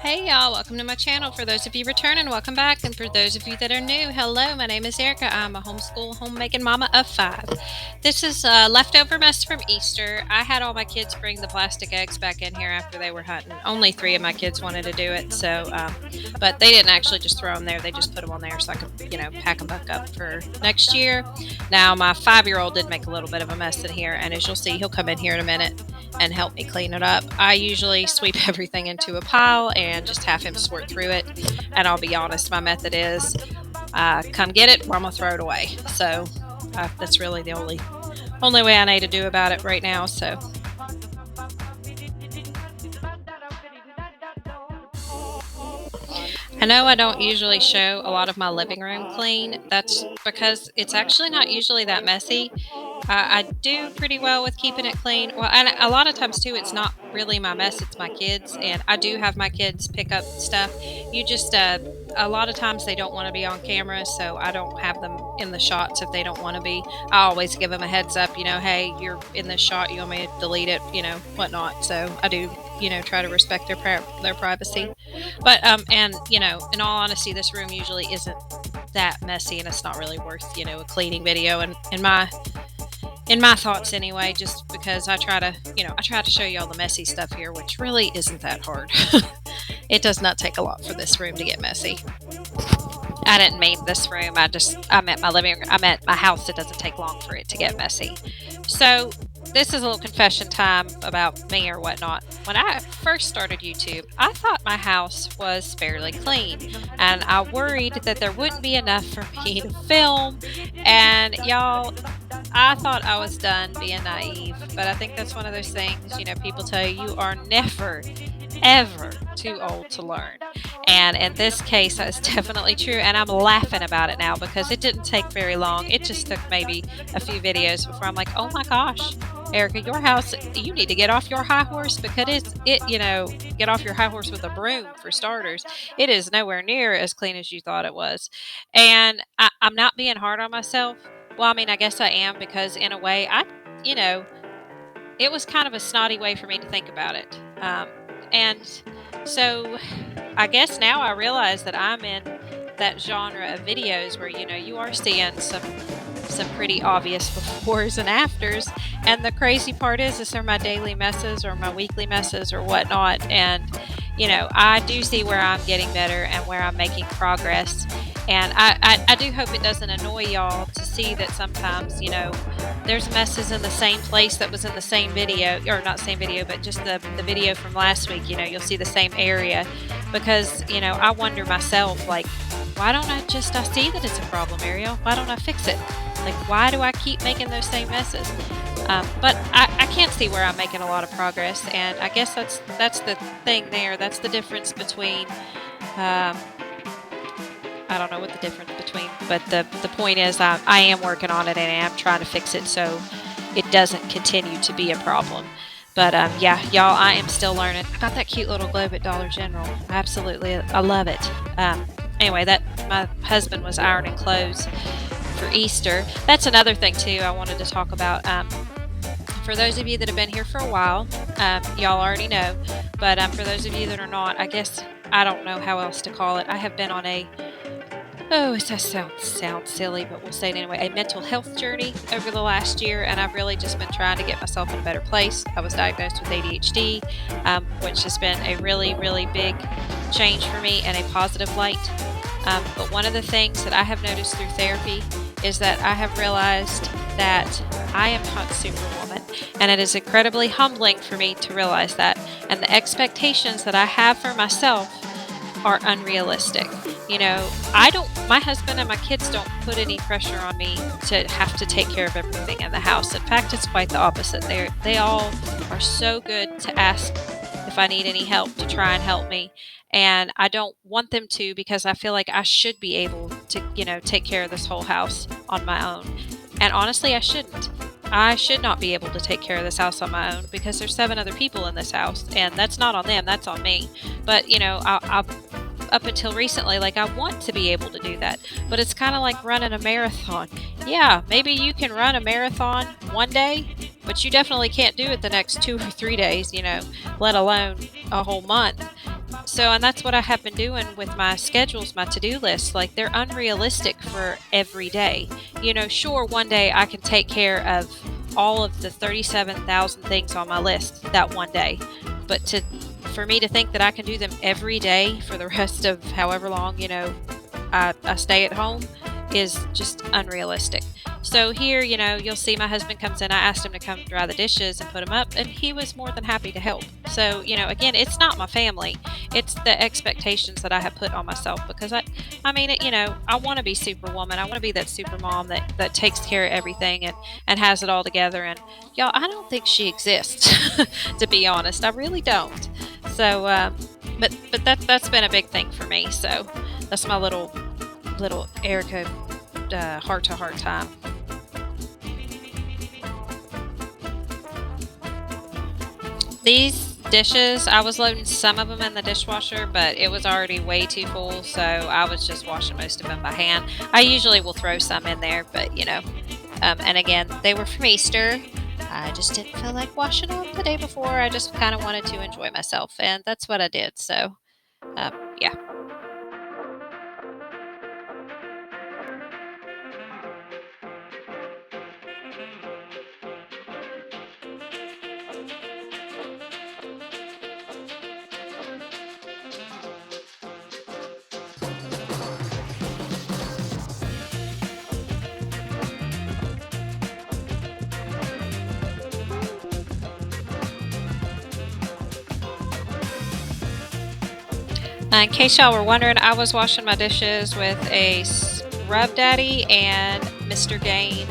Hey y'all, welcome to my channel. For those of you returning, welcome back. And for those of you that are new, hello, my name is Erica. I'm a homemaking mama of 5. This is a leftover mess from Easter. I had all my kids bring the plastic eggs back in here after they were hunting. Only 3 of my kids wanted to do it, but they didn't actually just throw them there. They just put them on there so I could, pack them back up for next year. Now, my 5-year-old did make a little bit of a mess in here, and as you'll see, he'll come in here in a minute and help me clean it up. I usually sweep everything into a pile and just have him sort through it. And I'll be honest, my method is come get it or I'm gonna throw it away. So that's really the only way I know to do about it right now. So I know I don't usually show a lot of my living room clean. That's because it's actually not usually that messy. I do pretty well with keeping it clean. Well, and a lot of times too, it's not really my mess, it's my kids. And I do have my kids pick up stuff. A lot of times they don't want to be on camera, so I don't have them in the shots if they don't want to be. I always give them a heads up, hey, you're in this shot, you want me to delete it, whatnot. So I do, try to respect their privacy. But, in all honesty, this room usually isn't that messy and it's not really worth, a cleaning video. And in my thoughts anyway, just because I try to show you all the messy stuff here, which really isn't that hard. It does not take a lot for this room to get messy. I didn't mean this room. I meant my living room. I meant my house. It doesn't take long for it to get messy. So this is a little confession time about me or whatnot. When I first started YouTube, I thought my house was fairly clean, and I worried that there wouldn't be enough for me to film. And y'all, I thought I was done being naive, but I think that's one of those things, people tell you are never, ever too old to learn. And in this case, that's definitely true. And I'm laughing about it now because it didn't take very long. It just took maybe a few videos before I'm like, oh my gosh, Erica, your house, you need to get off your high horse because get off your high horse with a broom for starters. It is nowhere near as clean as you thought it was. And I'm not being hard on myself. Well, I mean, I guess I am because in a way, it was kind of a snotty way for me to think about it. And so I guess now I realize that I'm in that genre of videos where, you are seeing some pretty obvious befores and afters. And the crazy part is they're my daily messes or my weekly messes or whatnot. And, I do see where I'm getting better and where I'm making progress. And I do hope it doesn't annoy y'all to see that sometimes, there's messes in the same place that was in the same video, or not same video, but just the video from last week. You'll see the same area because, I wonder myself, like, why don't I see that it's a problem, Ariel? Why don't I fix it? Like, why do I keep making those same messes? But I can't see where I'm making a lot of progress, and I guess that's the thing there. That's the difference between, I don't know what the difference between, but the point is I am working on it and I'm trying to fix it so it doesn't continue to be a problem. But yeah, y'all, I am still learning. I got that cute little globe at Dollar General. I love it. Anyway, my husband was ironing clothes for Easter. That's another thing too I wanted to talk about. For those of you that have been here for a while, y'all already know. But for those of you that are not, I guess I don't know how else to call it. I have been on it sounds silly, but we'll say it anyway, a mental health journey over the last year, and I've really just been trying to get myself in a better place. I was diagnosed with ADHD, which has been a really, really big change for me in a positive light. But one of the things that I have noticed through therapy is that I have realized that I am not Superwoman, and it is incredibly humbling for me to realize that, and the expectations that I have for myself are unrealistic. My husband and my kids don't put any pressure on me to have to take care of everything in the house. In fact, it's quite the opposite. They all are so good to ask if I need any help, to try and help me. And I don't want them to because I feel like I should be able to, take care of this whole house on my own. And honestly, I shouldn't. I should not be able to take care of this house on my own because there's 7 other people in this house, and that's not on them, that's on me. But, I up until recently, I want to be able to do that, but it's kind of like running a marathon. Yeah, maybe you can run a marathon one day, but you definitely can't do it the next 2 or 3 days, let alone a whole month. And that's what I have been doing with my schedules, my to-do lists. Like, they're unrealistic for every day. Sure, one day I can take care of all of the 37,000 things on my list that one day. But for me to think that I can do them every day for the rest of however long, I stay at home is just unrealistic. So here, you'll see my husband comes in. I asked him to come dry the dishes and put them up, and he was more than happy to help. So, again, it's not my family. It's the expectations that I have put on myself because I mean, I want to be superwoman. I want to be that super mom that takes care of everything and has it all together. And y'all, I don't think she exists, to be honest. I really don't. So, but that's been a big thing for me. So that's my little Erica heart to heart time. These dishes, I was loading some of them in the dishwasher, but it was already way too full, so I was just washing most of them by hand. I usually will throw some in there, but and again, they were from Easter. I just didn't feel like washing them the day before. I just kind of wanted to enjoy myself, and that's what I did. So, yeah. In case y'all were wondering, I was washing my dishes with a Scrub Daddy and Mr. Gain.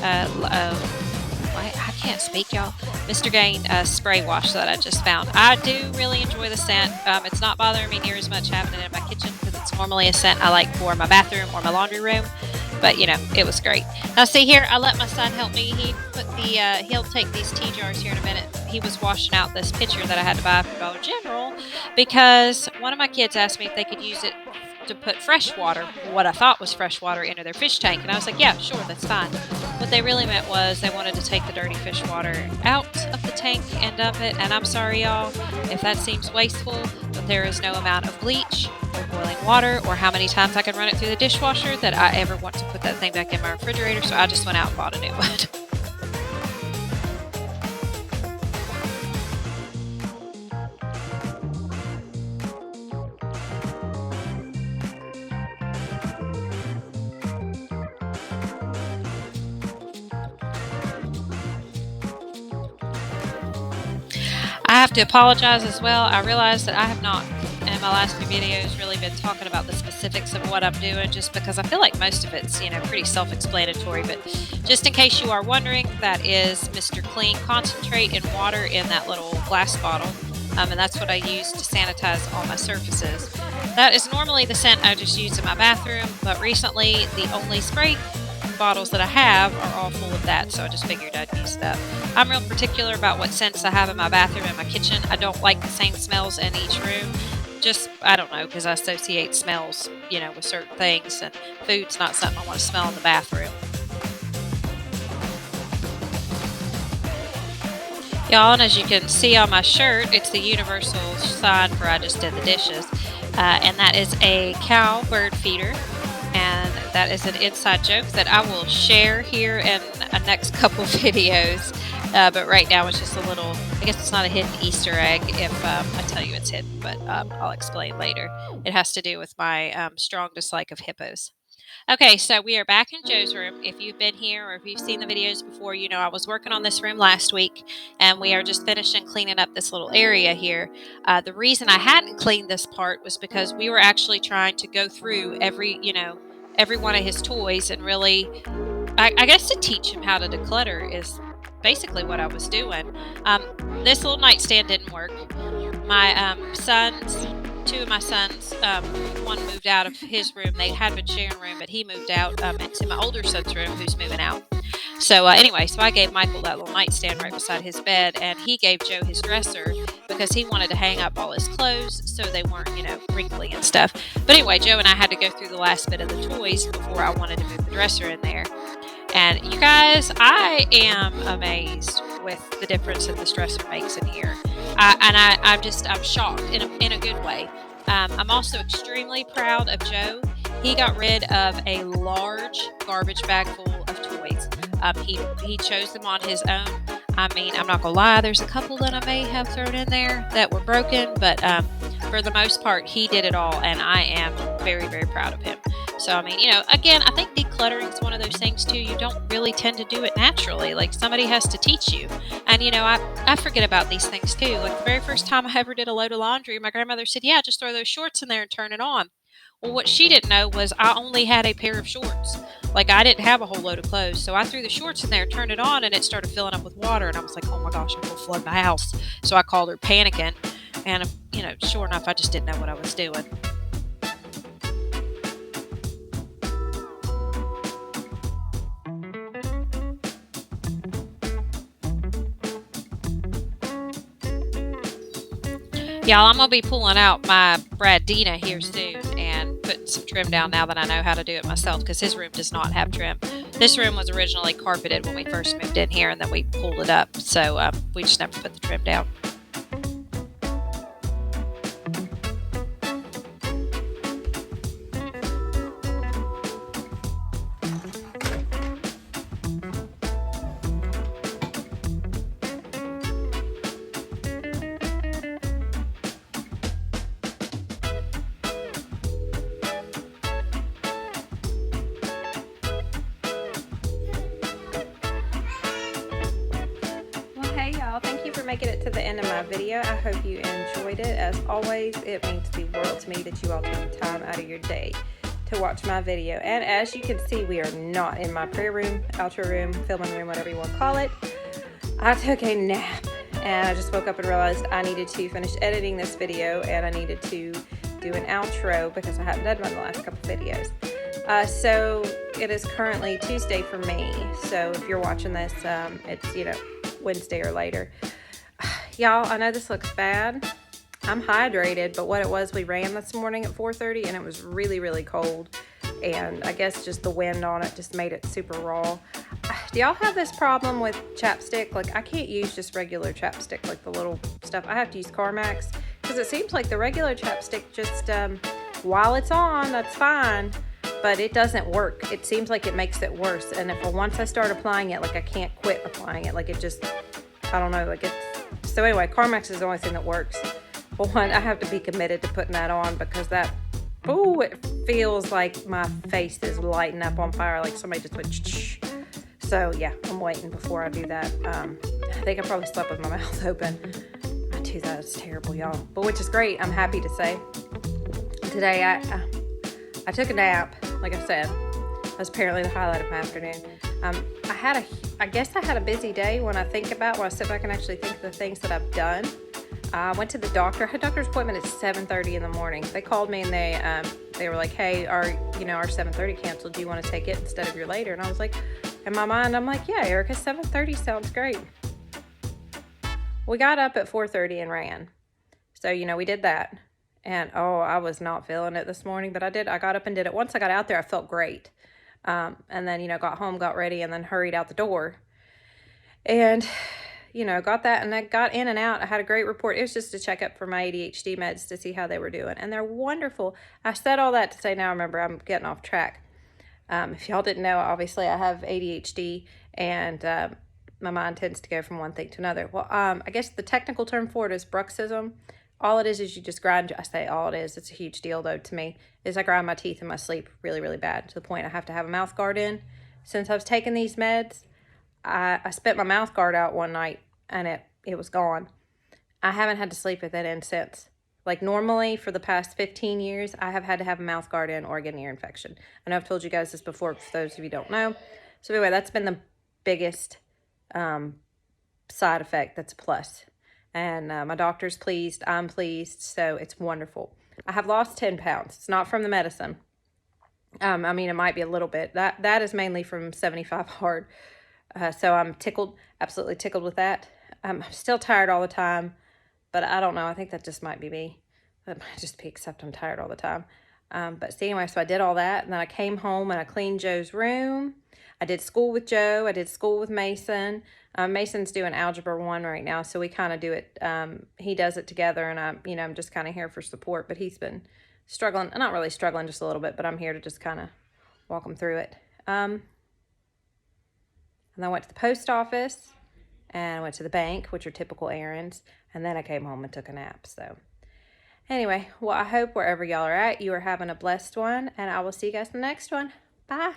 I can't speak, y'all. Mr. Gain spray wash that I just found. I do really enjoy the scent. It's not bothering me near as much having it in my kitchen because it's normally a scent I like for my bathroom or my laundry room. But it was great. Now see here, I let my son help me. He'll take these tea jars here in a minute. He was washing out this pitcher that I had to buy from Dollar General because one of my kids asked me if they could use it to put fresh water, what I thought was fresh water, into their fish tank. And I was like, yeah, sure, that's fine. What they really meant was they wanted to take the dirty fish water out of the tank and dump it. And I'm sorry, y'all, if that seems wasteful, but there is no amount of bleach or boiling water or how many times I can run it through the dishwasher that I ever want to put that thing back in my refrigerator. So I just went out and bought a new one. I have to apologize as well. I realized that I have not, in my last few videos, really been talking about the specifics of what I'm doing just because I feel like most of it's, pretty self-explanatory. But just in case you are wondering, that is Mr. Clean Concentrate in water in that little glass bottle. And that's what I use to sanitize all my surfaces. That is normally the scent I just use in my bathroom, but recently the only spray bottles that I have are all full of that, so I just figured I'd use that. I'm real particular about what scents I have in my bathroom and my kitchen. I don't like the same smells in each room. Just, I don't know, because I associate smells, with certain things, and food's not something I want to smell in the bathroom. Y'all, and as you can see on my shirt, it's the universal sign for I just did the dishes. And that is a cow bird feeder. And that is an inside joke that I will share here in a next couple videos. But right now it's just a little, I guess it's not a hidden Easter egg if I tell you it's hidden, but I'll explain later. It has to do with my strong dislike of hippos. Okay, so we are back in Joe's room. If you've been here or if you've seen the videos before, I was working on this room last week, and we are just finishing cleaning up this little area here. The reason I hadn't cleaned this part was because we were actually trying to go through every one of his toys and really, I guess, to teach him how to declutter is basically what I was doing. This little nightstand didn't work. My two of my sons, one moved out of his room. They had been sharing a room, but he moved out into my older son's room, who's moving out. So anyway, so I gave Michael that little nightstand right beside his bed, and he gave Joe his dresser because he wanted to hang up all his clothes so they weren't, wrinkly and stuff. But anyway, Joe and I had to go through the last bit of the toys before I wanted to move the dresser in there. And you guys, I am amazed with the difference that this dresser makes in here. I'm shocked in a good way. I'm also extremely proud of Joe. He got rid of a large garbage bag full of toys. He chose them on his own. I mean, I'm not gonna lie. There's a couple that I may have thrown in there that were broken, but for the most part, he did it all, and I am very, very proud of him. So, I mean, again, I think decluttering is one of those things too. You don't really tend to do it naturally. Like somebody has to teach you. And I forget about these things too. Like the very first time I ever did a load of laundry, my grandmother said, "Yeah, just throw those shorts in there and turn it on." Well, what she didn't know was I only had a pair of shorts. Like I didn't have a whole load of clothes. So I threw the shorts in there, turned it on, and it started filling up with water. And I was like, "Oh my gosh, I'm gonna flood the house." So I called her panicking. And sure enough, I just didn't know what I was doing. Y'all, I'm gonna be pulling out my Bradina here soon and putting some trim down now that I know how to do it myself because his room does not have trim. This room was originally carpeted when we first moved in here and then we pulled it up. So we just never put the trim down. Hey y'all, thank you for making it to the end of my video. I hope you enjoyed it. As always, it means the world to me that you all take the time out of your day to watch my video. And as you can see, we are not in my prayer room, outro room, filming room, whatever you want to call it. I took a nap and I just woke up and realized I needed to finish editing this video and I needed to do an outro because I haven't done one the last couple videos. So it is currently Tuesday for me. So if you're watching this, it's, Wednesday or later. Y'all, I know this looks bad. I'm hydrated, but what it was, we ran this morning at 4:30 and it was really, really cold. And I guess just the wind on it just made it super raw. Do y'all have this problem with chapstick? Like I can't use just regular chapstick, like the little stuff. I have to use Carmex because it seems like the regular chapstick just, while it's on, that's fine. But it doesn't work. It seems like it makes it worse. And once I start applying it, like I can't quit applying it. Like it just, I don't know, like it's, so anyway, Carmex is the only thing that works. But one, I have to be committed to putting that on because that, it feels like my face is lighting up on fire. Like somebody just went, shh. So yeah, I'm waiting before I do that. I think I probably slept with my mouth open. I do that, it's terrible, y'all. But which is great, I'm happy to say. Today I took a nap. Like I said, that was apparently the highlight of my afternoon. I guess I had a busy day when I sit back and actually think of the things that I've done. I went to the doctor. I had a doctor's appointment at 7:30 in the morning. They called me and they were like, "Hey, our 7:30 canceled. Do you want to take it instead of your later?" And I was like, in my mind, I'm like, "Yeah, Erica, 7:30 sounds great." We got up at 4:30 and ran. So, we did that. And, I was not feeling it this morning, but I did. I got up and did it. Once I got out there, I felt great. And then, got home, got ready, and then hurried out the door. And, got that, and I got in and out. I had a great report. It was just a checkup for my ADHD meds to see how they were doing. And they're wonderful. I said all that to say now, remember, I'm getting off track. If y'all didn't know, obviously, I have ADHD, and my mind tends to go from one thing to another. Well, I guess the technical term for it is bruxism. All it is you just grind. I say all it is. It's a huge deal, though, to me, is I grind my teeth in my sleep really, really bad to the point I have to have a mouth guard in. Since I've taken these meds, I spit my mouth guard out one night, and it was gone. I haven't had to sleep with it in since. Like, normally, for the past 15 years, I have had to have a mouth guard in or get an ear infection. I know I've told you guys this before, for those of you who don't know. So, anyway, that's been the biggest side effect. That's a plus. And my doctor's pleased. I'm pleased. So it's wonderful. I have lost 10 pounds. It's not from the medicine. I mean, it might be a little bit. That is mainly from 75 hard. So I'm tickled, absolutely tickled with that. I'm still tired all the time, but I don't know. I think that just might be me. That might just be except I'm tired all the time. But see, anyway, so I did all that. And then I came home and I cleaned Joe's room. I did school with Joe. I did school with Mason. Mason's doing Algebra 1 right now, so we kind of do it. He does it together, and I'm just kind of here for support, but he's been struggling. Not really struggling, just a little bit, but I'm here to just kind of walk him through it. And I went to the post office, and I went to the bank, which are typical errands, and then I came home and took a nap. So anyway, well, I hope wherever y'all are at, you are having a blessed one, and I will see you guys in the next one. Bye.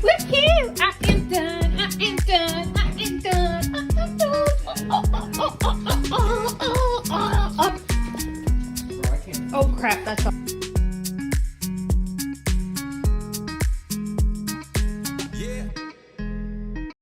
Woohoo! I am done. I am done. I am done. I am done. Oh crap, that's all.